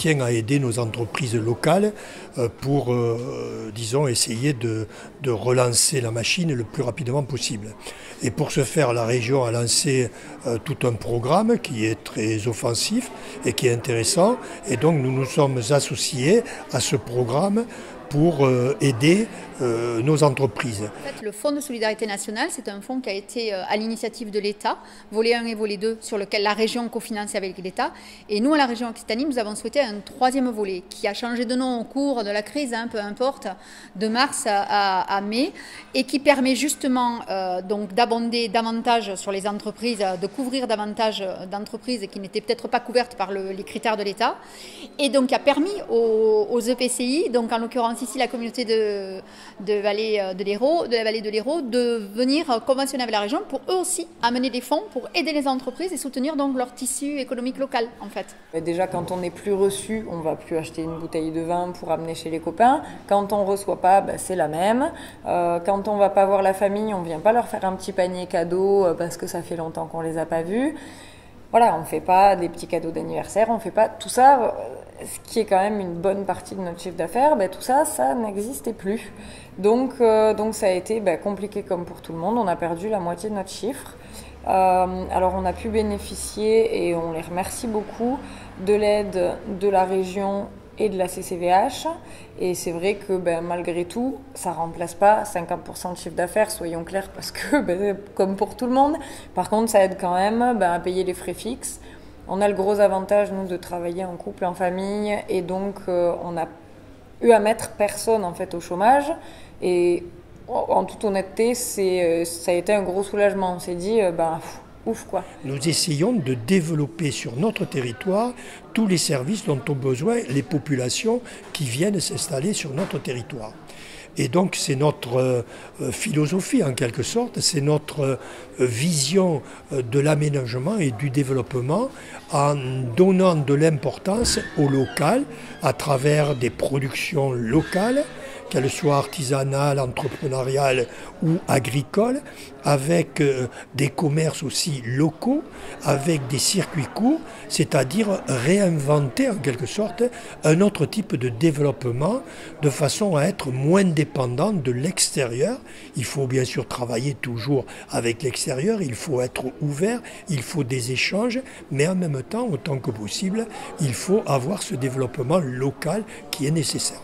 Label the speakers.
Speaker 1: tient à aider nos entreprises locales pour, disons, essayer de relancer la machine le plus rapidement possible. Et pour ce faire, la région a lancé tout un programme qui est très offensif et qui est intéressant. Et donc nous nous sommes associés à ce programme pour aider nos entreprises.
Speaker 2: En fait, le Fonds de solidarité nationale, c'est un fonds qui a été à l'initiative de l'État, volet 1 et volet 2, sur lequel la région cofinance avec l'État. Et nous, à la région Occitanie, nous avons souhaité un troisième volet qui a changé de nom au cours de la crise, peu importe, de mars à mai, et qui permet justement donc d'abonder davantage sur les entreprises, de couvrir davantage d'entreprises qui n'étaient peut-être pas couvertes par les critères de l'État, et donc qui a permis aux EPCI, donc en l'occurrence ici la communauté de la vallée de l'Hérault, de venir conventionner avec la région pour eux aussi amener des fonds pour aider les entreprises et soutenir donc leur tissu économique local en fait.
Speaker 3: Déjà quand on n'est plus reçu, on ne va plus acheter une bouteille de vin pour amener chez les copains. Quand on ne reçoit pas, c'est la même. Quand on ne va pas voir la famille, on ne vient pas leur faire un petit panier cadeau parce que ça fait longtemps qu'on ne les a pas vus. Voilà, on ne fait pas des petits cadeaux d'anniversaire, on ne fait pas tout ça, ce qui est quand même une bonne partie de notre chiffre d'affaires, tout ça, ça n'existait plus. Donc ça a été compliqué comme pour tout le monde, on a perdu la moitié de notre chiffre. Alors on a pu bénéficier, et on les remercie beaucoup, de l'aide de la région et de la CCVH, et c'est vrai que malgré tout, ça ne remplace pas 50% de chiffre d'affaires, soyons clairs, parce que comme pour tout le monde, par contre ça aide quand même à payer les frais fixes. On a le gros avantage, nous, de travailler en couple, en famille, et donc on a eu à mettre personne en fait au chômage, et en toute honnêteté, ça a été un gros soulagement. On s'est dit, ouf quoi.
Speaker 1: Nous essayons de développer sur notre territoire tous les services dont ont besoin les populations qui viennent s'installer sur notre territoire. Et donc c'est notre philosophie en quelque sorte, c'est notre vision de l'aménagement et du développement en donnant de l'importance au local à travers des productions locales, qu'elles soient artisanales, entrepreneuriales ou agricoles, avec des commerces aussi locaux, avec des circuits courts, c'est-à-dire réinventer en quelque sorte un autre type de développement de façon à être moins dépendant de l'extérieur. Il faut bien sûr travailler toujours avec l'extérieur, il faut être ouvert, il faut des échanges, mais en même temps, autant que possible, il faut avoir ce développement local qui est nécessaire.